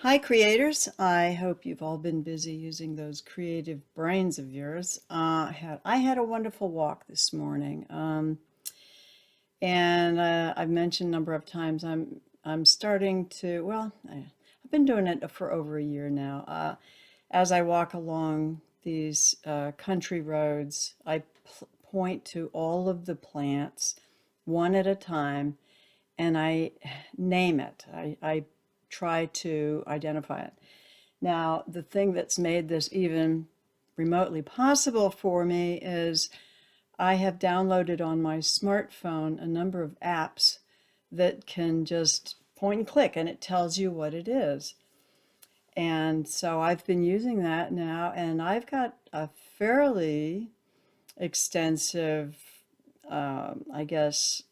Hi, creators. I hope you've all been busy using those creative brains of yours. I had a wonderful walk this morning, and I've mentioned a number of times I'm starting to. I've been doing it for over a year now. As I walk along these country roads, I point to all of the plants one at a time, and I name it. I try to identify it. Now, the thing that's made this even remotely possible for me is I have downloaded on my smartphone a number of apps that can just point and click and it tells you what it is. And so I've been using that now, and I've got a fairly extensive, I guess,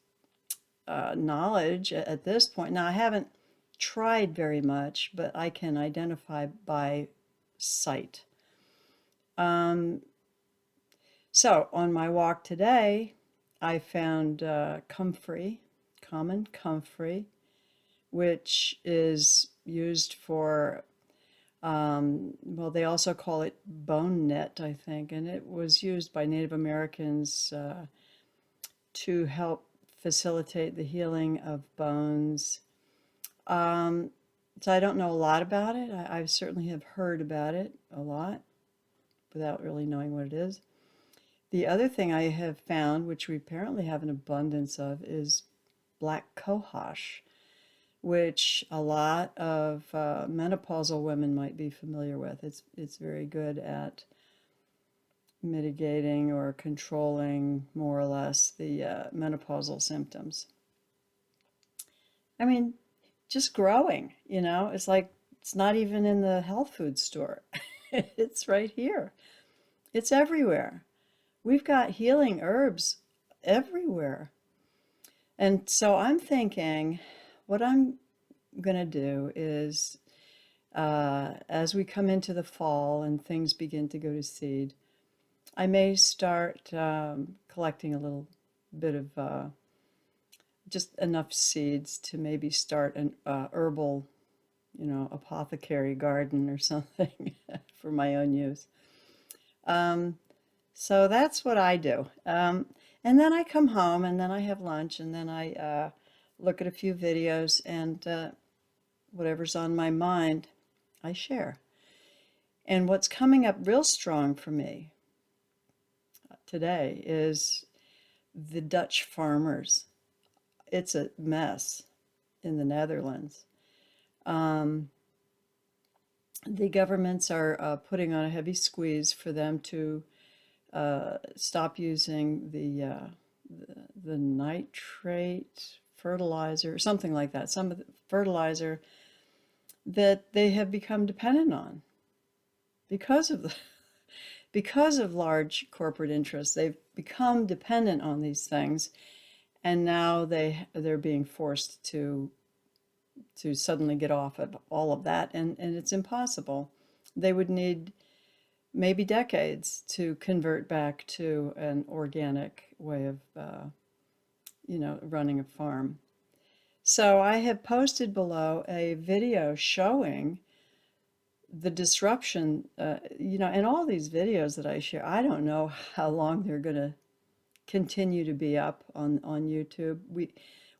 knowledge at this point. Now, I haven't tried very much, but I can identify by sight. Um, so on my walk today, I found comfrey, common comfrey, which is used for, well, they also call it bone net, I think, and it was used by Native Americans to help facilitate the healing of bones. Um, so I don't know a lot about it. I certainly have heard about it a lot without really knowing what it is. The other thing I have found, which we apparently have an abundance of, is black cohosh, which a lot of menopausal women might be familiar with. It's very good at mitigating or controlling more or less the menopausal symptoms. I mean, just growing, it's like it's not even in the health food store. It's right here. It's everywhere. We've got healing herbs everywhere. And so I'm thinking what I'm going to do is, as we come into the fall and things begin to go to seed, I may start collecting a little bit of just enough seeds to maybe start an herbal, apothecary garden or something for my own use. Um, so that's what I do. And then I come home and then I have lunch and then I look at a few videos and whatever's on my mind, I share. And what's coming up real strong for me today is the Dutch farmers. It's a mess in the Netherlands. Um, the governments are putting on a heavy squeeze for them to stop using the nitrate fertilizer, something like that, some of the fertilizer that they have become dependent on because of the because of large corporate interests. They've become dependent on these things, and now they're being forced to suddenly get off of all of that, and it's impossible. They would need maybe decades to convert back to an organic way of running a farm. So I have posted below a video showing the disruption, and all these videos that I share, I don't know how long they're going to continue to be up on YouTube.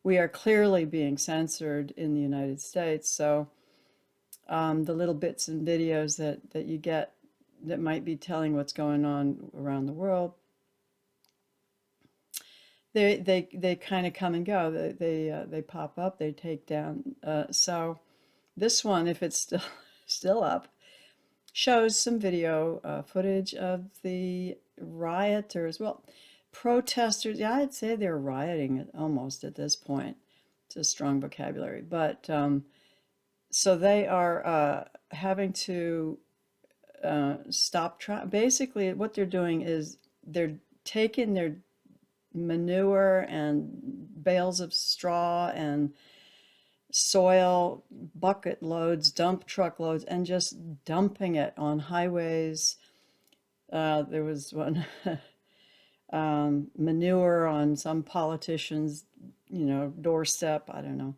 We are clearly being censored in the United States, so the little bits and videos that you get that might be telling what's going on around the world, they kind of come and go. They pop up, they take down. So this one, if it's still up, shows some video footage of the rioters. Well, protesters. Yeah, I'd say they're rioting almost at this point. It's a strong vocabulary, but so they are having to stop trying. Basically, what they're doing is they're taking their manure and bales of straw and soil, bucket loads, dump truck loads, and just dumping it on highways. There was one manure on some politician's, doorstep. I don't know.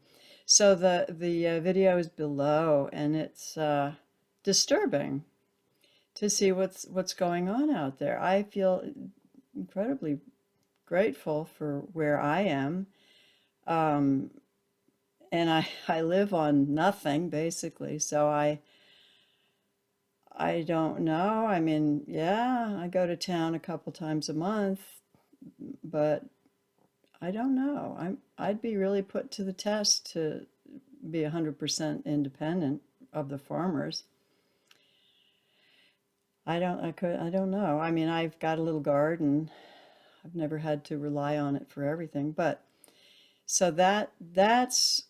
So the video is below, and it's disturbing to see what's going on out there. I feel incredibly grateful for where I am. Um, and I live on nothing basically, so I don't know. I mean, yeah, I go to town a couple times a month, but I don't know. I'd be really put to the test to be 100% independent of the farmers. I don't know. I mean, I've got a little garden. I've never had to rely on it for everything, but so that's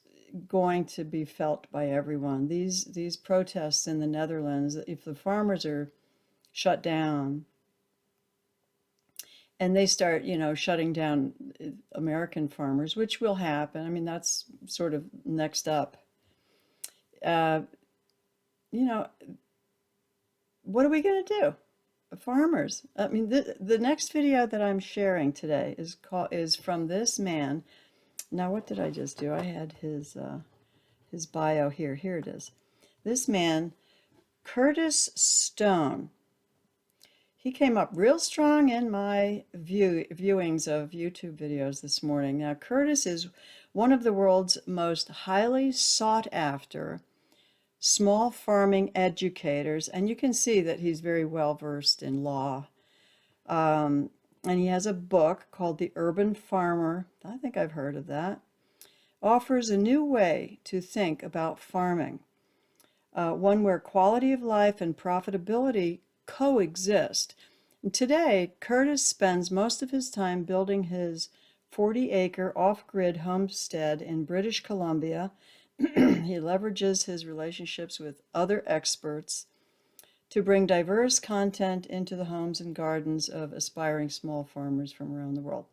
going to be felt by everyone. These protests in the Netherlands, if the farmers are shut down and they start, shutting down American farmers, which will happen. I mean, that's sort of next up. Uh, you know, what are we going to do? Farmers. I mean, the next video that I'm sharing today is from this man. Now, what did I just do? I had his bio here. Here it is. This man, Curtis Stone. He came up real strong in my viewings of YouTube videos this morning. Now, Curtis is one of the world's most highly sought after small farming educators, and you can see that he's very well versed in law. And he has a book called The Urban Farmer. I think I've heard of that. Offers a new way to think about farming, one where quality of life and profitability coexist. And today, Curtis spends most of his time building his 40-acre off-grid homestead in British Columbia. He leverages his relationships with other experts to bring diverse content into the homes and gardens of aspiring small farmers from around the world.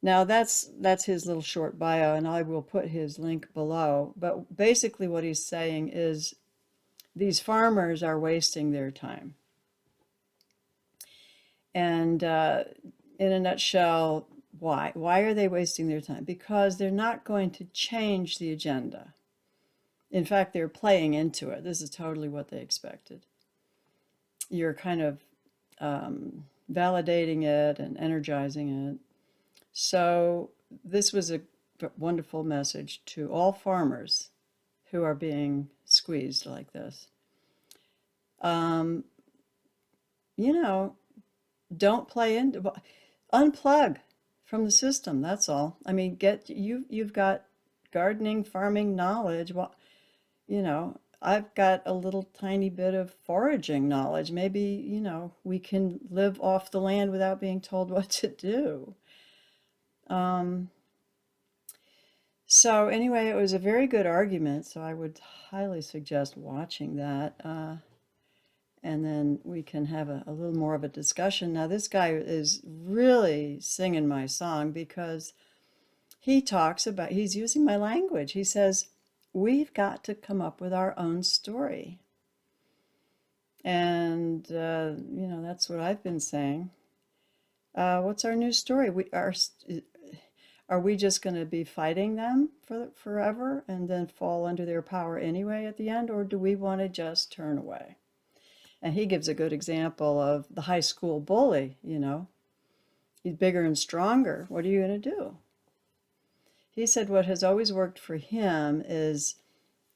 Now that's his little short bio, and I will put his link below. But basically what he's saying is these farmers are wasting their time. And in a nutshell, why? Why are they wasting their time? Because they're not going to change the agenda. In fact, they're playing into it. This is totally what they expected. You're kind of validating it and energizing it. So this was a wonderful message to all farmers who are being squeezed like this. Don't play into, unplug from the system. That's all. I mean, you've got gardening, farming knowledge. Well, I've got a little tiny bit of foraging knowledge. Maybe, we can live off the land without being told what to do. So anyway, it was a very good argument, so I would highly suggest watching that. And then we can have a little more of a discussion. Now, this guy is really singing my song because he's using my language. He says, we've got to come up with our own story. And, that's what I've been saying. What's our new story? Are we just going to be fighting them forever and then fall under their power anyway at the end? Or do we want to just turn away? And he gives a good example of the high school bully, He's bigger and stronger. What are you going to do? He said what has always worked for him is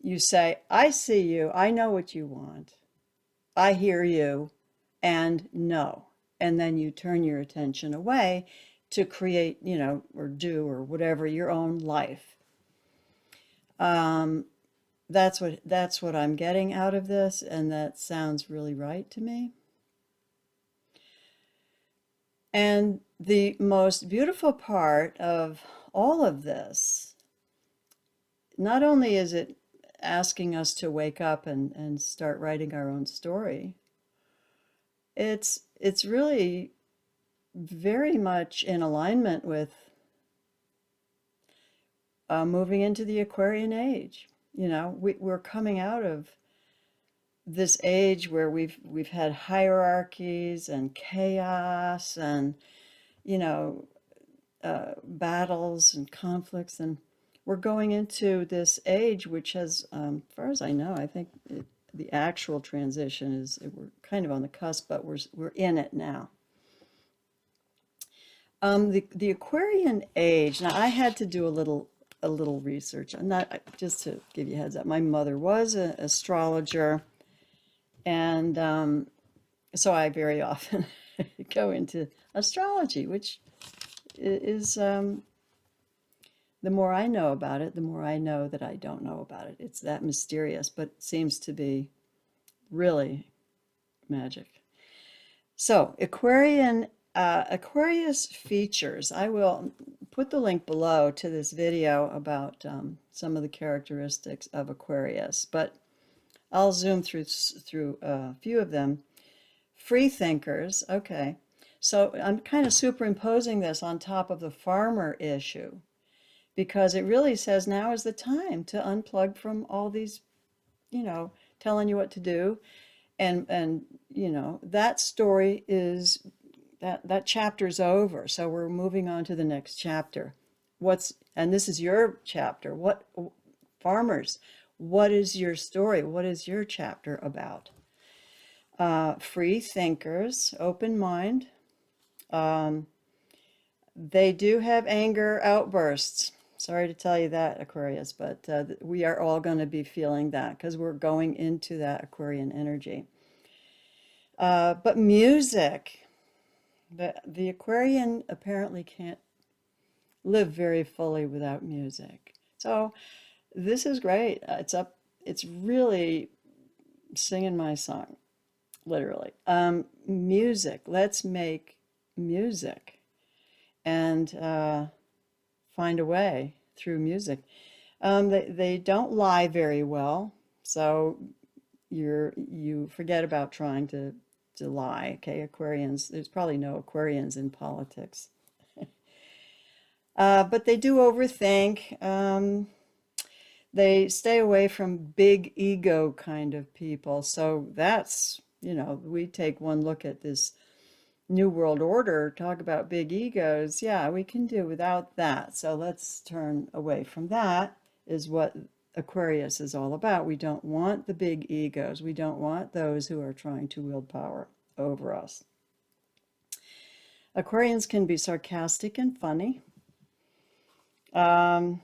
you say, I see you, I know what you want, I hear you, and no. And then you turn your attention away to create, or do, or whatever, your own life. That's what I'm getting out of this, and that sounds really right to me. And the most beautiful part of all of this, not only is it asking us to wake up and start writing our own story, it's really very much in alignment with moving into the Aquarian Age. We're coming out of this age where we've had hierarchies and chaos and battles and conflicts, and we're going into this age, which has, as far as I know, I think the actual transition is, we're kind of on the cusp, but we're in it now. The Aquarian Age. Now, I had to do a little research. I'm not, just to give you a heads up. My mother was an astrologer, and so I very often go into astrology, which is the more I know about it, the more I know that I don't know about it. It's that mysterious, but seems to be really magic. So Aquarius features. I will put the link below to this video about some of the characteristics of Aquarius, but I'll zoom through a few of them. Free thinkers. Okay, so I'm kind of superimposing this on top of the farmer issue, because it really says now is the time to unplug from all these, telling you what to do. And that story is, that chapter's over. So we're moving on to the next chapter. And this is your chapter. Farmers, what is your story? What is your chapter about? Free thinkers, open mind. They do have anger outbursts. Sorry to tell you that, Aquarius, but we are all going to be feeling that because we're going into that Aquarian energy. But music, the Aquarian apparently can't live very fully without music. So this is great. It's really singing my song, literally. Music, let's make music and find a way through music. They don't lie very well, so you forget about trying to lie. Okay, Aquarians, there's probably no Aquarians in politics. But they do overthink. They stay away from big ego kind of people. So that's, we take one look at this New World Order, talk about big egos. Yeah, we can do without that. So let's turn away from that, is what Aquarius is all about. We don't want the big egos. We don't want those who are trying to wield power over us. Aquarians can be sarcastic and funny. One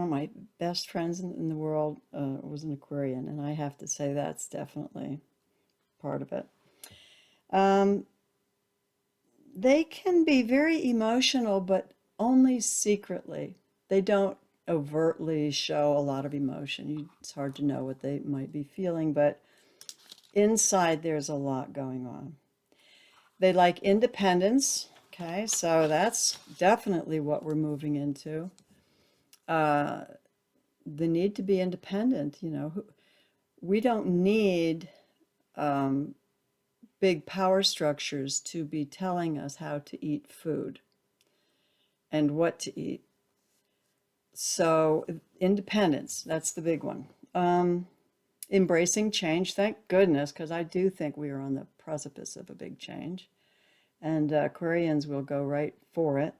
of my best friends in the world was an Aquarian, and I have to say that's definitely part of it. They can be very emotional, but only secretly. They don't overtly show a lot of emotion. It's hard to know what they might be feeling, but inside there's a lot going on. They like independence. Okay, so that's definitely what we're moving into. The need to be independent. We don't need big power structures to be telling us how to eat food and what to eat. So independence, that's the big one. Embracing change, thank goodness, because I do think we are on the precipice of a big change. And Aquarians will go right for it.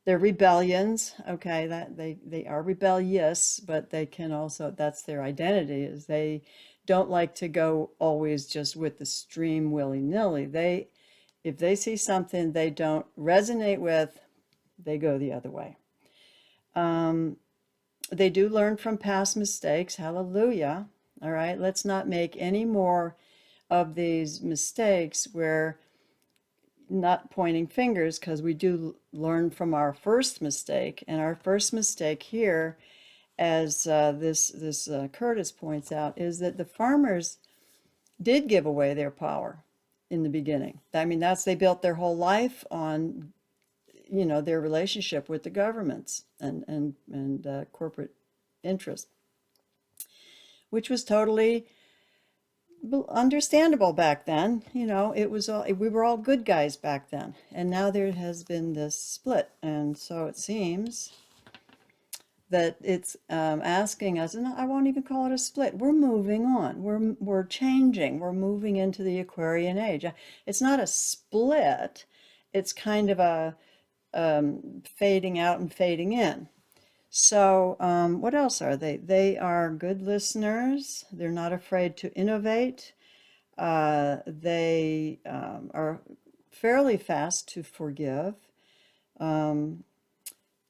They're rebellions, okay, that they are rebellious, but they can also, that's their identity, is they don't like to go always just with the stream willy-nilly. If they see something they don't resonate with, they go the other way. They do learn from past mistakes. Hallelujah. All right, let's not make any more of these mistakes where, not pointing fingers, because we do learn from our first mistake. And our first mistake here, as this Curtis points out, is that the farmers did give away their power in the beginning. I mean, they built their whole life on, their relationship with the governments and corporate interest, which was totally understandable back then. It was we were all good guys back then, and now there has been this split, and so it seems that it's asking us, and I won't even call it a split. We're moving on. We're changing. We're moving into the Aquarian Age. It's not a split. It's kind of a fading out and fading in. So, what else are they? They are good listeners. They're not afraid to innovate. They are fairly fast to forgive. Um,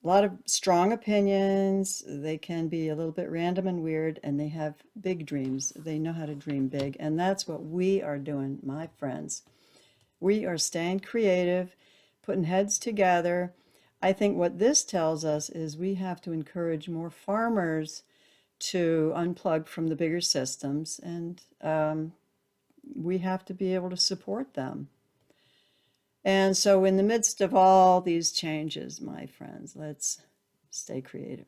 a lot of strong opinions. They can be a little bit random and weird, and they have big dreams. They know how to dream big, and that's what we are doing, my friends. We are staying creative, putting heads together. I think what this tells us is we have to encourage more farmers to unplug from the bigger systems, and we have to be able to support them. And so, in the midst of all these changes, my friends, let's stay creative.